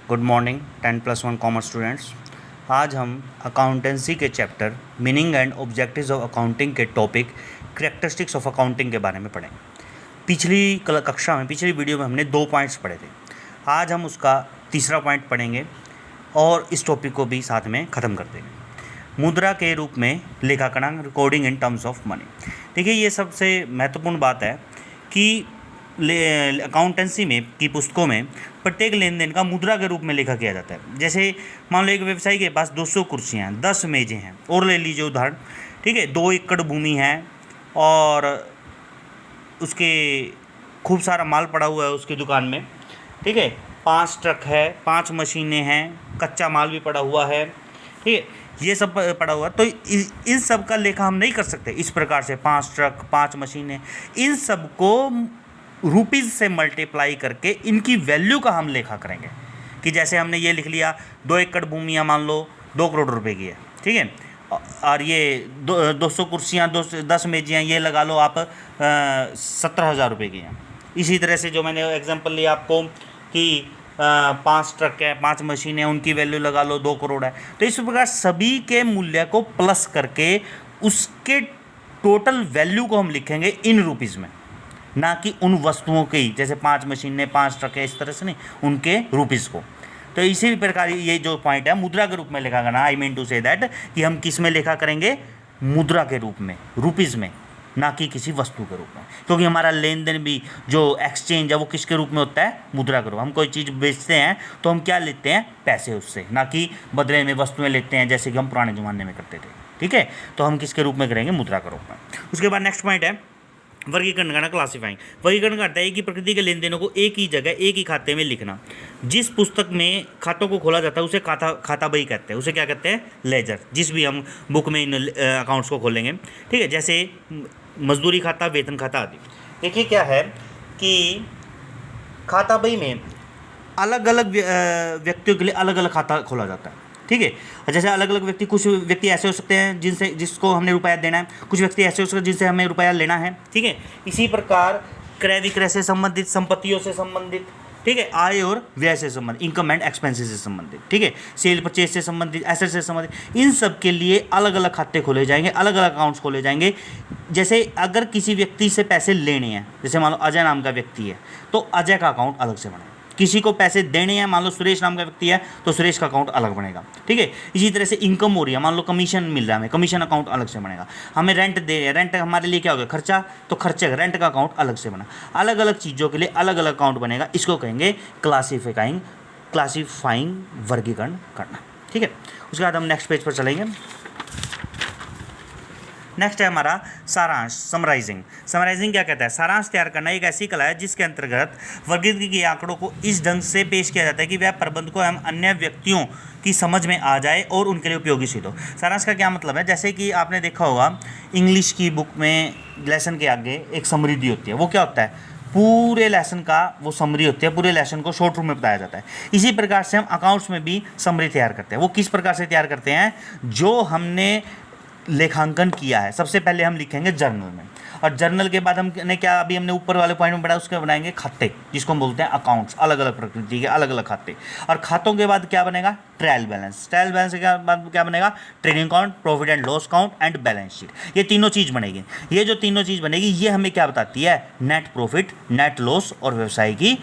Good morning 10+1 commerce students. आज हम accountancy के chapter meaning and objectives of accounting के टॉपिक कैरेक्टरिस्टिक्स ऑफ अकाउंटिंग के बारे में पढ़ेंगे। पिछली वीडियो में हमने 2 पॉइंट्स पढ़े थे। आज हम उसका तीसरा पॉइंट पढ़ेंगे और इस टॉपिक को भी साथ में ख़त्म कर देंगे। मुद्रा के रूप में लेखाकरण, recording in terms of money. देखिए, ये सबसे महत्वपूर्ण बात है कि अकाउंटेंसी में की पुस्तकों में प्रत्येक लेन देन का मुद्रा के रूप में लेखा किया जाता है। जैसे मान लो एक व्यवसायी के पास 200 कुर्सियाँ हैं, 10 मेजें हैं, और ले लीजिए उदाहरण, ठीक है, 2 एकड़ भूमि है और उसके खूब सारा माल पड़ा हुआ है उसकी दुकान में, ठीक है, 5 ट्रक है, 5 मशीनें हैं, कच्चा माल भी पड़ा हुआ है, ठीक है, ये सब पड़ा हुआ। तो इन सब का लेखा हम नहीं कर सकते इस प्रकार से। 5 ट्रक, 5 मशीनें, इन सब को रुपीज़ से मल्टीप्लाई करके इनकी वैल्यू का हम लेखा करेंगे। कि जैसे हमने ये लिख लिया 2 एकड़ भूमियाँ मान लो 2 करोड़ रुपए की है, ठीक है, और ये 200 कुर्सियाँ, 10 मेजियाँ, ये लगा लो आप 17,000 रुपये की हैं। इसी तरह से जो मैंने एग्जांपल लिया आपको कि 5 ट्रक है, 5 मशीनें, उनकी वैल्यू लगा लो 2 करोड़ है। तो इस प्रकार सभी के मूल्य को प्लस करके उसके टोटल वैल्यू को हम लिखेंगे इन रुपीज़ में, ना कि उन वस्तुओं के ही, जैसे 5 मशीनें, 5 ट्रक है, इस तरह से नहीं, उनके रुपीज़ को। तो इसी प्रकार ये जो पॉइंट है मुद्रा के रूप में लेखा करना, I mean to say that कि हम किस में लेखा करेंगे, मुद्रा के रूप में, रुपीज़ में, ना कि किसी वस्तु के रूप में। क्योंकि हमारा लेन देन भी जो एक्सचेंज है वो किसके रूप में होता है, मुद्रा के रूप। हम कोई चीज़ बेचते हैं तो हम क्या लेते हैं, पैसे उससे, ना कि बदले में वस्तुएं लेते हैं जैसे कि हम पुराने ज़माने में करते थे, ठीक है। तो हम किसके रूप में करेंगे, मुद्रा के रूप में। उसके बाद नेक्स्ट पॉइंट है वर्गीकरण करना, क्लासिफाइंग। वर्गीकरण करता है कि प्रकृति के लेन देनों को एक ही जगह, एक ही खाते में लिखना। जिस पुस्तक में खातों को खोला जाता है उसे खाता बही कहते हैं, उसे क्या कहते हैं, लेजर। जिस भी हम बुक में इन अकाउंट्स को खोलेंगे, ठीक है, जैसे मजदूरी खाता, वेतन खाता आदि। देखिए क्या है कि खाता बही में अलग अलग व्यक्तियों के लिए अलग अलग खाता खोला जाता है, ठीक है। जैसे अलग अलग व्यक्ति, कुछ व्यक्ति ऐसे हो सकते हैं जिसको हमने रुपया देना है, कुछ व्यक्ति ऐसे हो सकते हैं जिनसे हमें रुपया लेना है, ठीक है। इसी प्रकार क्रय विक्रय से संबंधित, संपत्तियों से संबंधित, ठीक है, आय और व्यय से संबंधित, इनकम एंड एक्सपेंसेस से संबंधित, ठीक है, सेल परचेज से संबंधित, एसेट से संबंधित, इन सब के लिए अलग अलग खाते खोले जाएंगे, अलग अलग अकाउंट्स खोले जाएंगे। जैसे अगर किसी व्यक्ति से पैसे लेने हैं, जैसे मान लो अजय नाम का व्यक्ति है तो अजय का अकाउंट अलग से बनेगा। किसी को पैसे देने हैं, मान लो सुरेश नाम का व्यक्ति है तो सुरेश का अकाउंट अलग बनेगा, ठीक है। इसी तरह से इनकम हो रही है, मान लो कमीशन मिल रहा है हमें, कमीशन अकाउंट अलग से बनेगा। हमें रेंट दे रहे हैं, रेंट हमारे लिए क्या हो गया, खर्चा, तो खर्चे का रेंट का अकाउंट अलग से बना। अलग अलग चीज़ों के लिए अलग अलग अकाउंट बनेगा। इसको कहेंगे क्लासीफाइंग, वर्गीकरण करना, ठीक है। उसके बाद हम नेक्स्ट पेज पर चलेंगे। नेक्स्ट है हमारा सारांश, समराइजिंग। समराइजिंग क्या कहता है, सारांश तैयार करना एक ऐसी कला है जिसके अंतर्गत वर्गीकृत किए आंकड़ों को इस ढंग से पेश किया जाता है कि वह प्रबंधकों एवं अन्य व्यक्तियों की समझ में आ जाए और उनके लिए उपयोगी सिद्ध हो। सारांश का क्या मतलब है, जैसे कि आपने देखा होगा इंग्लिश की बुक में लेसन के आगे एक समरी दी होती है, वो क्या होता है, पूरे लेसन का वो समरी होती है, पूरे लेसन को शॉर्ट रूप में बताया जाता है। इसी प्रकार से हम अकाउंट्स में भी समरी तैयार करते हैं। वो किस प्रकार से तैयार करते हैं, जो हमने लेखांकन किया है सबसे पहले हम लिखेंगे जर्नल में, और जर्नल के बाद हमने क्या, अभी हमने ऊपर वाले पॉइंट में पढ़ा, उसके बनाएंगे खाते, जिसको हम बोलते हैं अकाउंट्स, अलग अलग प्रकृति के अलग अलग खाते। और खातों के बाद क्या बनेगा, ट्रायल बैलेंस। ट्रायल बैलेंस के बाद क्या बनेगा, trading account, profit and loss account and balance sheet. ये तीनों चीज़ बनेगी। ये जो तीनों चीज़ बनेगी ये हमें क्या बताती है, नेट प्रॉफिट, नेट लॉस और व्यवसाय की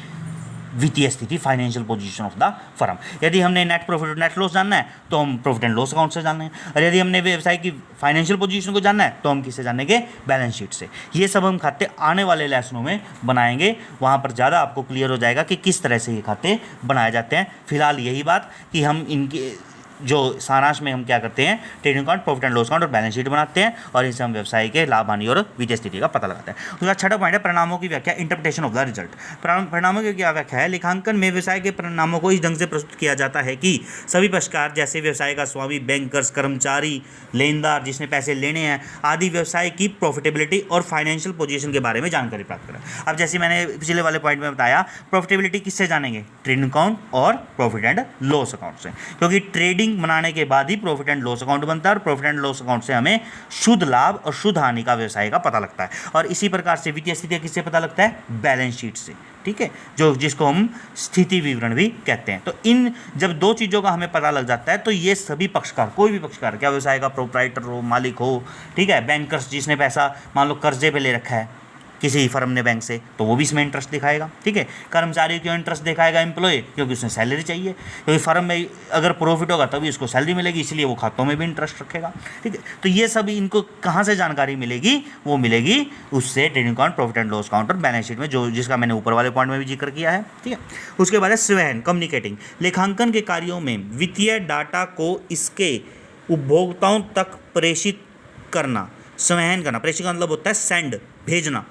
वित्तीय स्थिति, financial position of the firm. यदि हमने नेट प्रॉफिट और नेट लॉस जानना है तो हम प्रॉफिट एंड लॉस अकाउंट से जानना है, और यदि हमने व्यवसाय की फाइनेंशियल पोजीशन को जानना है तो हम किससे जानेंगे, बैलेंस शीट से। ये सब हम खाते आने वाले लेसनों में बनाएंगे, वहाँ पर ज़्यादा आपको क्लियर हो जाएगा कि किस तरह से ये खाते बनाए जाते हैं। फिलहाल यही बात कि हम इनके जो सारांश में हम क्या करते हैं, trading account, profit and loss account और बैलेंस शीट बनाते हैं, और इनसे हम व्यवसाय के लाभ हानि और वित्तीय स्थिति का पता लगाते हैं। उसका छठा पॉइंट है परिणामों की व्याख्या, इंटरप्रिटेशन ऑफ द रिजल्ट। परिणामों की क्या व्याख्या है, लेखांकन में व्यवसाय के परिणामों को इस ढंग से प्रस्तुत किया जाता है कि सभी पक्षकार, जैसे व्यवसाय का स्वामी, बैंकर्स, कर्मचारी, लेनदार जिसने पैसे लेने हैं आदि, व्यवसाय की प्रॉफिटेबिलिटी और फाइनेंशियल पोजीशन के बारे में जानकारी प्राप्त करें। अब जैसे मैंने पिछले वाले पॉइंट में बताया, प्रॉफिटेबिलिटी किससे जानेंगे, ट्रेडिंग अकाउंट और प्रॉफिट एंड लॉस अकाउंट से, क्योंकि ट्रेडिंग रीडिंग बनाने के बाद ही प्रॉफिट एंड लॉस अकाउंट बनता है और प्रॉफिट एंड लॉस अकाउंट से हमें शुद्ध लाभ और शुद्ध हानि का व्यवसाय का पता लगता है। और इसी प्रकार से वित्तीय स्थिति किससे पता लगता है? बैलेंस शीट से, ठीक है, जो जिसको हम स्थिति विवरण भी कहते हैं। तो इन जब दो चीज़ों का हमें पता लग जाता है तो ये सभी पक्षकार, कोई भी पक्षकार, क्या व्यवसाय का प्रोप्राइटर हो, मालिक हो, ठीक है, बैंकर्स जिसने पैसा मान लो कर्जे पे ले रखा है किसी फर्म ने बैंक से, तो वो भी इसमें इंटरेस्ट दिखाएगा, ठीक है। कर्मचारी क्यों इंटरेस्ट दिखाएगा? एम्प्लॉय, क्योंकि उसने सैलरी चाहिए, क्योंकि फर्म में अगर प्रॉफिट होगा तभी उसको सैलरी मिलेगी, इसलिए वो खातों में भी इंटरेस्ट रखेगा, ठीक है। तो ये सभी इनको कहाँ से जानकारी मिलेगी? वो मिलेगी उससे trading account, profit and loss account और बैलेंस शीट में, जो जिसका मैंने ऊपर वाले पॉइंट में भी जिक्र किया है, ठीक है। उसके बाद है संवहन, कम्युनिकेटिंग। लेखांकन के कार्यों में वित्तीय डाटा को इसके उपभोक्ताओं तक प्रेषित करना, संवहन करना। प्रेषित का मतलब होता है सेंड, भेजना,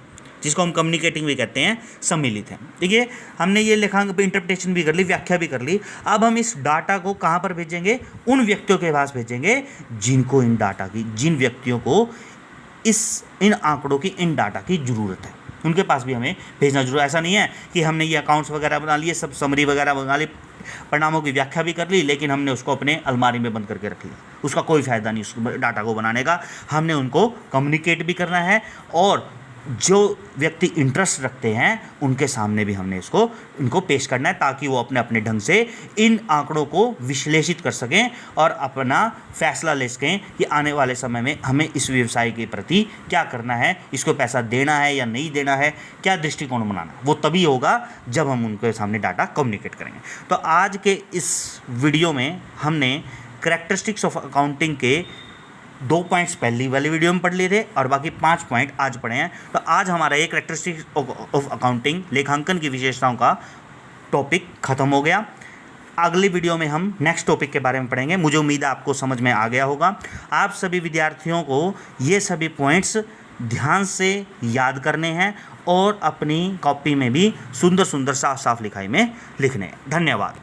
जिसको हम कम्युनिकेटिंग भी कहते हैं, सम्मिलित है, ठीक है। हमने ये लेखांकन पे इंटरप्रिटेशन भी कर ली, व्याख्या भी कर ली। अब हम इस डाटा को कहाँ पर भेजेंगे? उन व्यक्तियों के पास भेजेंगे जिनको इन डाटा की, जिन व्यक्तियों को इन आंकड़ों की, इन डाटा की ज़रूरत है, उनके पास भी हमें भेजना जरूर। ऐसा नहीं है कि हमने ये अकाउंट्स वगैरह बना लिए, सब समरी वगैरह बना ली, परिणामों की व्याख्या भी कर ली, लेकिन हमने उसको अपने अलमारी में बंद करके रख लिया, उसका कोई फ़ायदा नहीं उस डाटा को बनाने का। हमने उनको कम्युनिकेट भी करना है और जो व्यक्ति इंटरेस्ट रखते हैं उनके सामने भी हमने इनको पेश करना है, ताकि वो अपने अपने ढंग से इन आंकड़ों को विश्लेषित कर सकें और अपना फैसला ले सकें कि आने वाले समय में हमें इस व्यवसाय के प्रति क्या करना है, इसको पैसा देना है या नहीं देना है, क्या दृष्टिकोण बनाना है। वो तभी होगा जब हम उनके सामने डाटा कम्युनिकेट करेंगे। तो आज के इस वीडियो में हमने कैरेक्टरिस्टिक्स ऑफ अकाउंटिंग के 2 पॉइंट्स पहली वाली वीडियो में पढ़ लिए थे और बाकी 5 पॉइंट आज पढ़े हैं। तो आज हमारा ये कैरेक्टरिस्टिक्स ऑफ अकाउंटिंग, लेखांकन की विशेषताओं का टॉपिक खत्म हो गया। अगली वीडियो में हम नेक्स्ट टॉपिक के बारे में पढ़ेंगे। मुझे उम्मीद है आपको समझ में आ गया होगा। आप सभी विद्यार्थियों को ये सभी पॉइंट्स ध्यान से याद करने हैं और अपनी कॉपी में भी सुंदर सुंदर साफ साफ लिखाई में लिखने हैं। धन्यवाद।